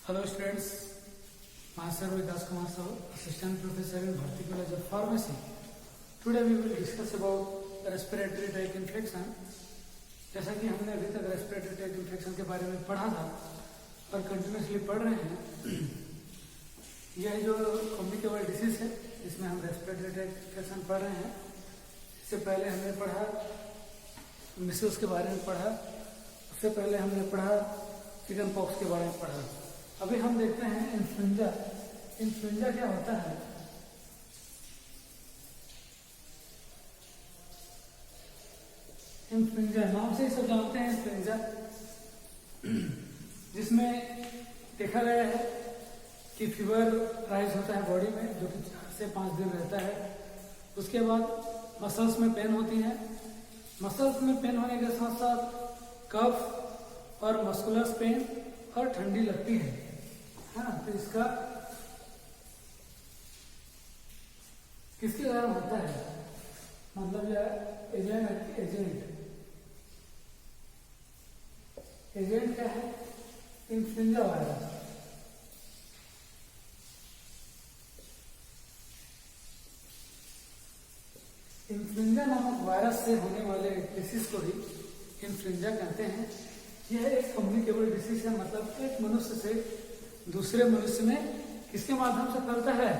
Hello students, myself Vikas Kumar Sahu, Assistant Professor in Bharti College of Pharmacy. Today we will discuss about respiratory tract infection. जैसा कि हमने अभी तक respiratory tract infection के बारे में पढ़ा था और कंटिन्यूसली पढ़ रहे हैं। यह जो कम्युनिकेबल डिसीज है इसमें हम रेस्पिरेटरी ट्रैक इन्फेक्शन पढ़ रहे हैं। इससे पहले हमने पढ़ा मिसल्स के बारे में पढ़ा, उससे पहले हमने पढ़ा चिकन पॉक्स के बारे में पढ़ा। अभी हम देखते हैं इन्फ्लुएंजा। इन्फ्लुएंजा क्या होता है? इन्फ्लुएंजा नाम से ही सब जानते हैं इन्फ्लुएंजा, जिसमें देखा गया है कि फीवर राइज होता है बॉडी में, जो कि 4 से 5 दिन रहता है। उसके बाद मसल्स में पेन होती है। मसल्स में पेन होने के साथ साथ कफ और मस्कुलर पेन और ठंडी लगती है ना। तो इसका किसके कारण होता है? मतलब यह एजेंट क्या है? Influenza virus. इन्फ्लुएंजा नामक वायरस से होने वाले डिसीज को ही इन्फ्लुएंजा कहते हैं। यह एक कम्युनिकेबल डिसीज है, मतलब एक मनुष्य से दूसरे मनुष्य में किसके माध्यम से फैलता है?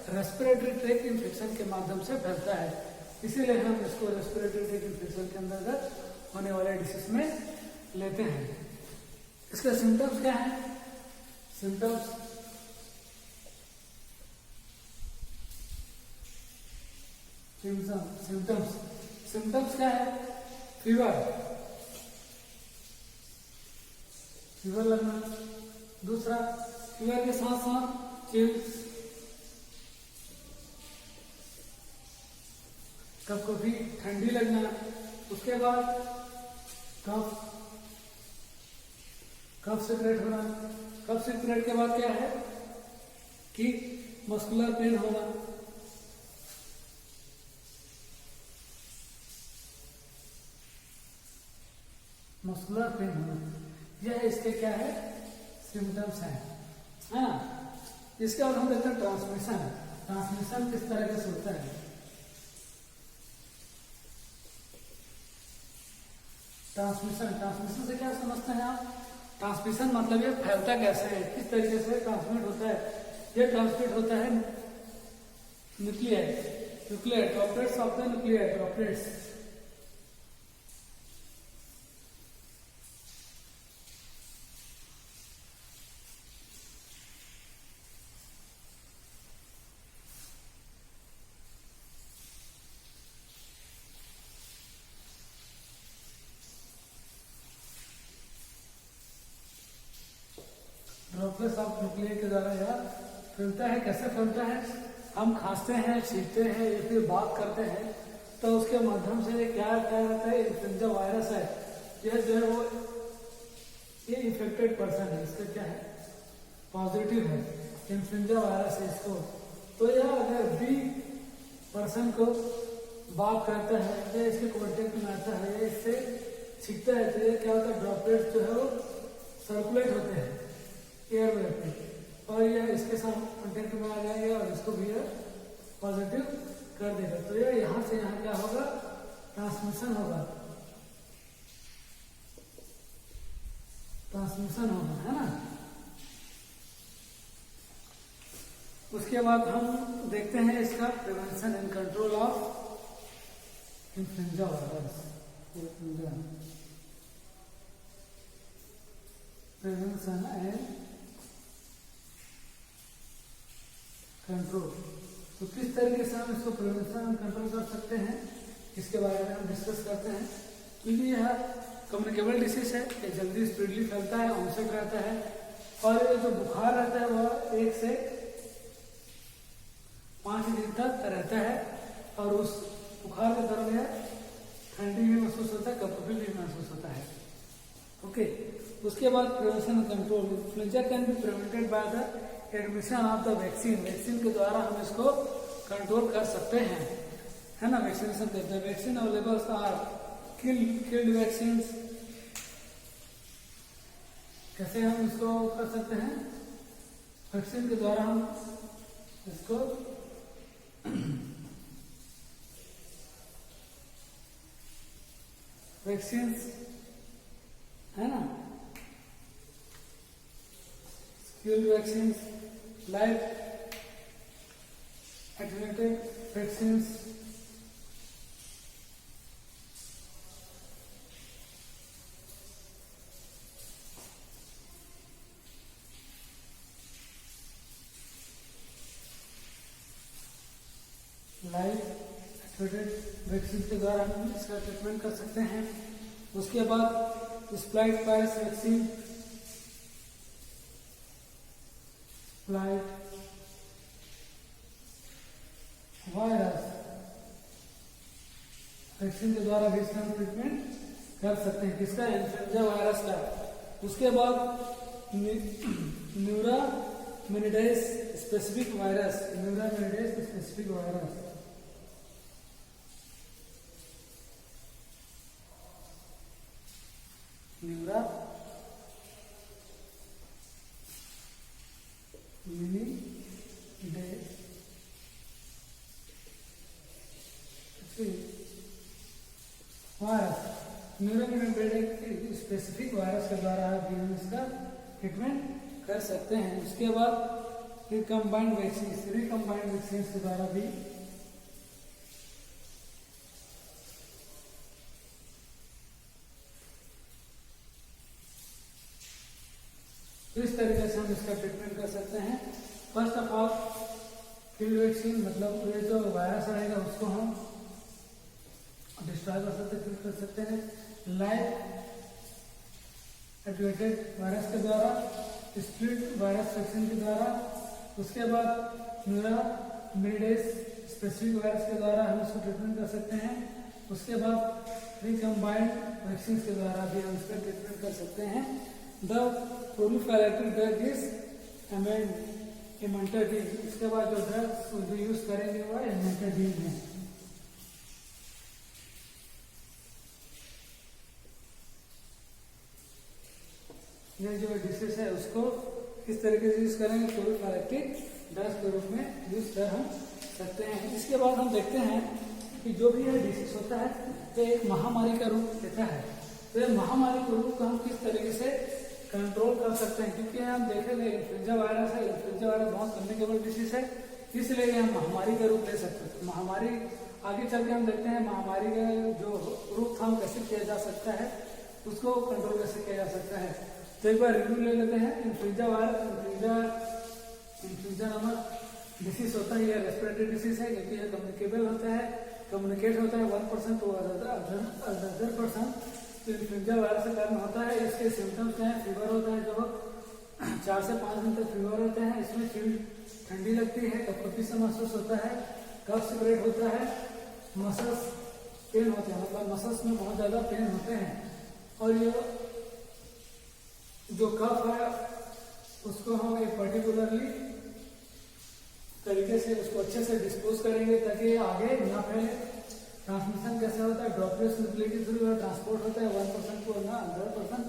रेस्पिरेटरी ट्रैक इन्फेक्शन के माध्यम से फैलता है। इसीलिए हम इसको रेस्पिरेटरी ट्रैक इन्फेक्शन के अंतर्गत होने वाले डिसीज में लेते हैं। इसका सिम्टम्स क्या है? सिम्टम्स सिम्टम्स क्या है? फीवर लगना। दूसरा, फीवर के साथ साथ चिल्स, कभी ठंडी लगना। उसके बाद कफ सिक्रेट होना। कफ सिक्रेट के बाद क्या है कि मस्कुलर पेन होना। मस्कुलर पेन होना, यह इसके क्या है? सिम्टम्स हैं। हाँ, इसके बाद हम देखते हैं ट्रांसमिशन। ट्रांसमिशन किस तरह से होता है? ट्रांसमिशन से क्या समझते हैं आप? ट्रांसमिशन मतलब ये फैलता कैसे है, किस तरीके से ट्रांसमिट होता है? ये ट्रांसमिट होता है nuclear droplets of the nuclear droplets. Droplets of nuclear के द्वारा यह फैलता है। कैसे फैलता है? हम खांसते हैं, छींकते हैं या फिर बात करते हैं तो उसके माध्यम से क्या रहता है? इन्फ्लुएंजा वायरस है। यह जो है वो ये इन्फेक्टेड पर्सन है, इसका क्या है? पॉजिटिव है, इन्फ्लुएंजा वायरस है इसको। तो यह अगर बी पर्सन को बात करता है या इसके कॉन्टेक्ट में आता है या इससे छींकता है तो ये क्या होता है? ड्रॉपलेट्स जो है वो सर्कुलेट होते हैं एयरवे पे और यह इसके साथ कांटेक्ट में आ जाएगा और इसको भी पॉजिटिव कर देगा। तो यह यहाँ से यहाँ क्या होगा? ट्रांसमिशन होगा, है ना। उसके बाद हम देखते हैं इसका prevention and control of influenza virus. Prevention and control. तो किस तरीके से हम इसको प्रिवेंशन कंट्रोल कर सकते हैं, इसके बारे में हम डिस्कस करते हैं। क्योंकि यह कम्युनिकेबल डिसीज है, ये जल्दी स्पीडली फैलता है, ऑनसेट रहता है और ये जो बुखार रहता है वह 1 से 5 दिन तक रहता है और उस बुखार के दौरान ठंडी भी महसूस होता है, कफ भी महसूस होता है। ओके, उसके बाद prevention and control. Influenza can be prevented by the admission of the vaccine. Vaccine के द्वारा हम इसको कंट्रोल कर सकते हैं, है ना। वैक्सीनेशन करते हैं। Vaccine available are killed vaccine. कैसे हम इसको कर सकते हैं? वैक्सीन के द्वारा हम इसको वैक्सीन है ना, skilled vaccine, live attenuated vaccine, live attenuated vaccine के द्वारा हम इसका ट्रीटमेंट कर सकते हैं। उसके बाद स्प्लाइट वायरस वैक्सीन, स्प्लाइट वायरस वैक्सीन के द्वारा भी इसका ट्रीटमेंट कर सकते हैं, किसका, इन्फ्लुएंजा वायरस का। उसके बाद neuraminidase specific virus, neuraminidase specific virus, virus, neuraminidase specific virus के द्वारा भी हम इसका ट्रीटमेंट कर सकते हैं। उसके बाद रिकम्बाइंड वैक्सीन के द्वारा भी तो इस तरीके से हम इसका ट्रीटमेंट कर सकते हैं। First of all field vaccine, मतलब ये जो वायरस आएगा उसको हम डिस्ट्रॉय कर सकते हैं लाइव एटेन्यूएटेड वायरस के द्वारा, स्प्लिट वायरस वैक्सीन के द्वारा। उसके बाद न्यूरामिनिडेज स्पेसिफिक वायरस के द्वारा हम इसको ट्रीटमेंट कर सकते हैं। उसके बाद रिकम्बाइंड वैक्सीन के द्वारा भी हम इसका ट्रीटमेंट कर सकते हैं। The proliferative drug is amantadine. इसके बाद जो ड्रग्स जो यूज करेंगे वो इमेंटाडीन है। ये जो डिसीज है उसको किस तरीके से यूज करेंगे, प्रोलिफेरेटिव ड्रग्स के रूप में यूज कर हम सकते हैं। इसके बाद हम देखते हैं कि जो भी यह डिसीज होता है तो एक महामारी का रूप लेता है। तो ये महामारी के रूप को हम किस तरीके से कंट्रोल कर सकते हैं, क्योंकि हम देखेंगे इन्फ्लुएंजा वायरस है, इन्फ्लुएंजा वायरस बहुत कम्युनिकेबल डिसीज है, इसलिए हम महामारी का रूप ले सकते हैं। महामारी आगे चल के हम देखते हैं महामारी का जो रोकथाम कैसे किया जा सकता है, उसको कंट्रोल कैसे किया जा सकता है। तो एक बार रिव्यू ले लेते हैं। इन्फ्लुएंजा वायरस, इन्फ्लुएंजा नामक डिसीज होता है, यह रेस्पिरेटरी डिसीज है, क्योंकि यह कम्युनिकेबल होता है, कम्युनिकेट होता है 1% टू अदर पर्सन। तो इन्फ्लुएंजा वायरस के कारण होता है। इसके सिम्टम्स क्या है, फीवर होता है, जो 4 से 5 दिन तक फीवर होता है, इसमें ठंडी लगती है, कपकपी से महसूस होता है, कफ स्प्रेड होता है, मसल्स पेन होते हैं, मतलब मसल्स में बहुत ज्यादा पेन होते हैं। और ये जो कफ है उसको हम एक पर्टिकुलरली तरीके से उसको अच्छे से डिस्पोज करेंगे ताकि आगे ना फैले। ट्रांसमिशन कैसे होता है, ड्रॉपलेट्स मोबिलिटी थ्रू ट्रांसपोर्ट होता है 1% को ना 100%।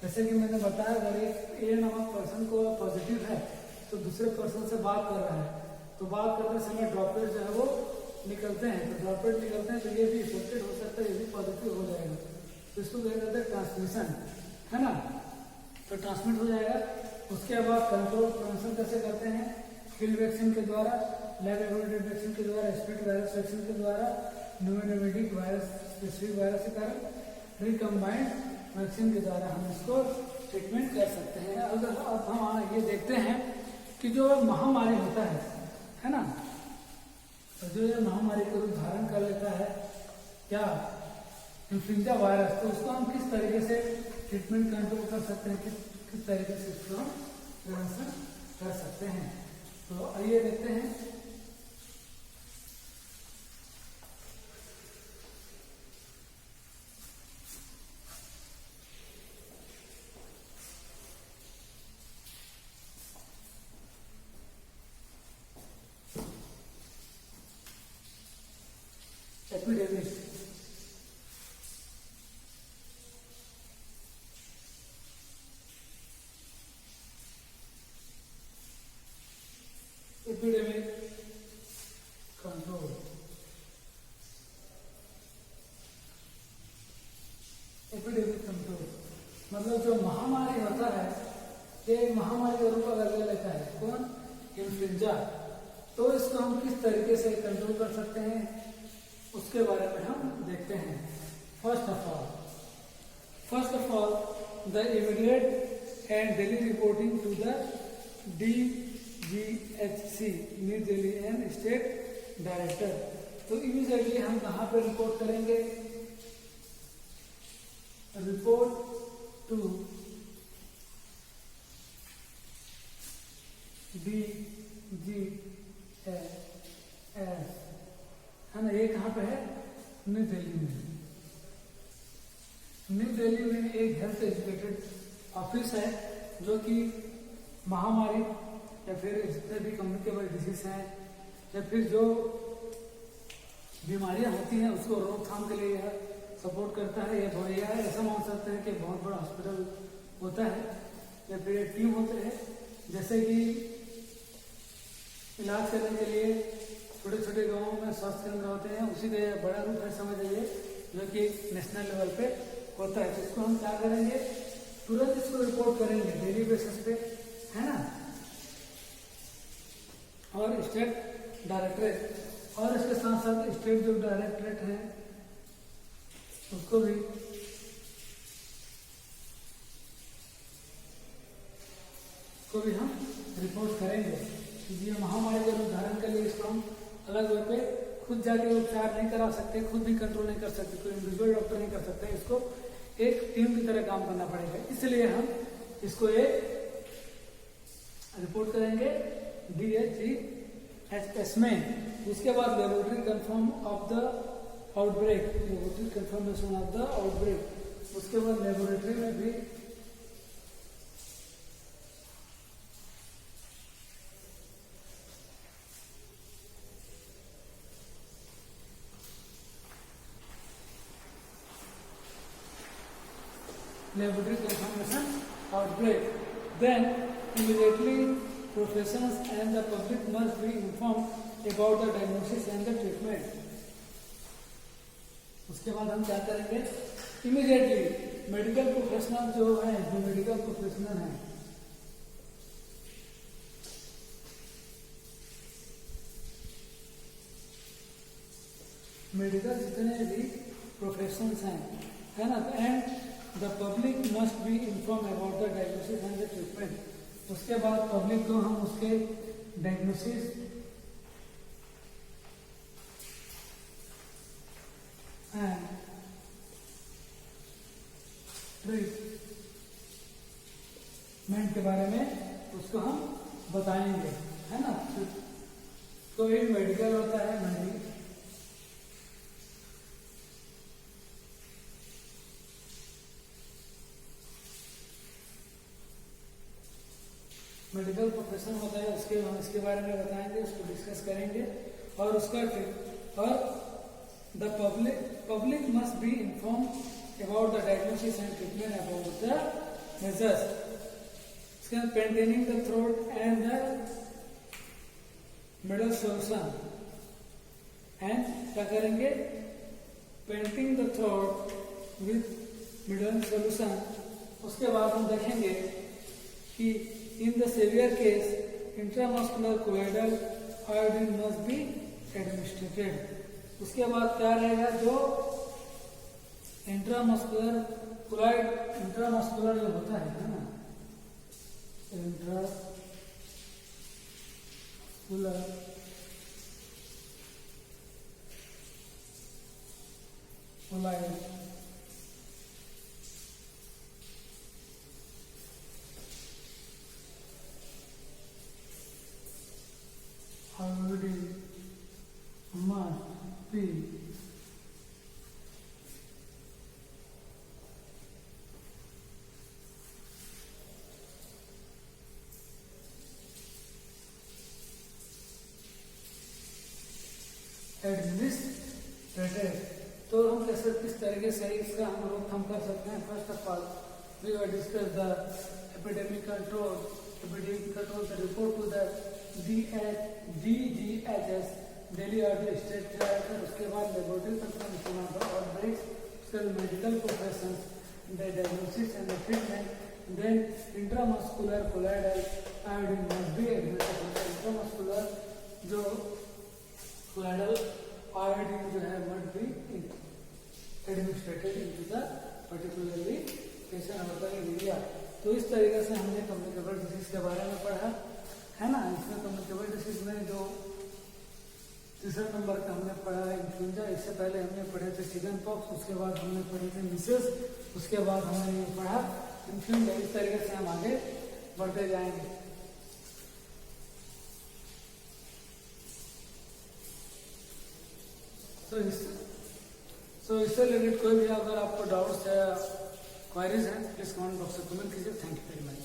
जैसे कि मैंने बताया, अगर एक ए नामक पर्सन को पॉजिटिव है तो दूसरे पर्सन से बात कर रहा है, तो बात करते समय ड्रॉपलेट जो है वो निकलते हैं, तो ड्रॉपलेट निकलते हैं तो ये भी इफेक्टेड हो सकता है, ये भी पॉजिटिव हो जाएगा। तो इसको कहा जाता है ट्रांसमिशन, है ना, तो ट्रांसमिट हो जाएगा। उसके बाद कंट्रोल प्रिवेंशन कैसे करते हैं, फील्ड वैक्सीन के द्वारा, लैब एटेन्यूएटेड वैक्सीन के द्वारा, स्प्लिट वायरस वैक्सीन के द्वारा, न्यूरोमिनिडेज वायरस स्पेसिफिक वायरस के कारण, रिकम्बाइंड वैक्सीन के द्वारा हम इसको ट्रीटमेंट कर सकते हैं। अगर अब हम ये देखते हैं कि जो महामारी होता है ना, तो जो ये महामारी को रूप धारण कर लेता है क्या, इन्फ्लुएंजा वायरस, तो उसको हम किस तरीके से ट्रीटमेंट कंट्रोल कर सकते हैं, किस तरीके से इसको हम प्रिवेंशन कर सकते हैं। तो आइए देखते हैं। एपिडेमिक, एपिडेमिक कंट्रोल मतलब जो महामारी होता है, ये महामारी का रूप अगर ले लेता है कौन, इन्फ्लुएंजा, तो इसको हम किस तरीके से कंट्रोल कर सकते हैं उसके बारे में हम देखते हैं। First of all the immediate and daily reporting to the DGHC New Delhi and state director. तो इमीडिएटली हम कहाँ पे रिपोर्ट करेंगे, रिपोर्ट टू DGHS है ना, ये कहाँ पे है, न्यू दिल्ली में। न्यू दिल्ली में एक हेल्थ एजुकेटेड ऑफिस है जो कि महामारी या फिर जितने भी कम्युनिकेबल डिजीज हैं या फिर जो बीमारियां होती हैं उसको रोकथाम के लिए यह सपोर्ट करता है। यह ऐसा मान सकते हैं कि बहुत बड़ा हॉस्पिटल होता है या फिर एक टीम होते हैं, जैसे कि इलाज करने के लिए छोटे छोटे गांवों में स्वास्थ्य केंद्र होते हैं, उसी का यह बड़ा रूप है समझ लीजिए, जो कि नेशनल लेवल पे होता है। तो इसको हम क्या करेंगे, तुरंत इसको रिपोर्ट करेंगे डेली बेसिस पे, है ना। और स्टेट डायरेक्टरेट और इसके साथ साथ स्टेट जो डायरेक्टरेट है उसको भी हम रिपोर्ट करेंगे। ये महामारी के उदाहरण के लिए इसको हम अलग वे पे खुद जाके उपचार नहीं करा सकते, खुद भी कंट्रोल नहीं कर सकते, कोई इंडिविजुअल डॉक्टर नहीं कर सकते, इसको एक टीम की तरह काम करना पड़ेगा। इसलिए हम इसको एक रिपोर्ट करेंगे DGHS में। उसके बाद laboratory confirm of the outbreak, laboratory confirmation of the outbreak. उसके बाद लेबोरेटरी में भी laboratory confirmation outbreak. Then immediately professionals and the public must be informed about the diagnosis and the treatment. उसके बाद हम क्या करेंगे, इमीडिएटली मेडिकल प्रोफेशनल जो है, जो मेडिकल प्रोफेशनल है, मेडिकल जितने भी प्रोफेशनल्स हैं, है ना, and the public must be inform about the diagnosis and the treatment. उसके बाद पब्लिक को हम उसके डायग्नोसिस एंड ट्रीटमेंट के बारे में उसको हम बताएंगे, है ना। तो एक मेडिकल होता है, मेडिकल प्रोफेशन होता है, उसके हम इसके बारे में बताएंगे, उसको डिस्कस करेंगे और उसका और the public must be inform about the diagnosis and treatment about the measures. इसके बाद पेंटेनिंग the throat and the middle solution, and क्या करेंगे, painting the throat with middle solution. उसके बाद हम देखेंगे कि in the severe case intramuscular colloidal iodine must be administered। उसके बाद क्या रहेगा, जो इंट्रामस्कुलर जो होता है ना, intramuscular colloid iodine must be administrated। तो हम कैसे किस तरीके से इसका हम रोकथाम कर सकते हैं। First of all we will discuss the epidemic control, the report to the DGHS Delhi और स्टेट डायरेक्टर। उसके बाद laboratory confirmation of the outbreaks, उसके बाद medical professions the diagnosis and the treatment. Then intramuscular colloidal iodine must be administered. Intramuscular जो colloidal iodine जो है must be administered into the particularly patient organ area. तो इस तरीके से हमने कम्युनिकेबल डिसीज के बारे में पढ़ा है ना. इसमें कम्युनिकेबल डिसीज में जो तीसरा नंबर का हमने पढ़ा है इन्फ्लुएंजा. इससे पहले हमने पढ़े थे चिकन पॉक्स, उसके बाद हमने पढ़े थे मिसेस, उसके बाद हमने ये पढ़ा इन्फ्लुएंजा. इस तरीके से हम आगे बढ़ते जाएंगे. तो इससे रिलेटेड कोई भी अगर आपको डाउट्स है, क्वारीज हैं, प्लीज कमेंट बॉक्स में कमेंट कीजिए. Thank you very much.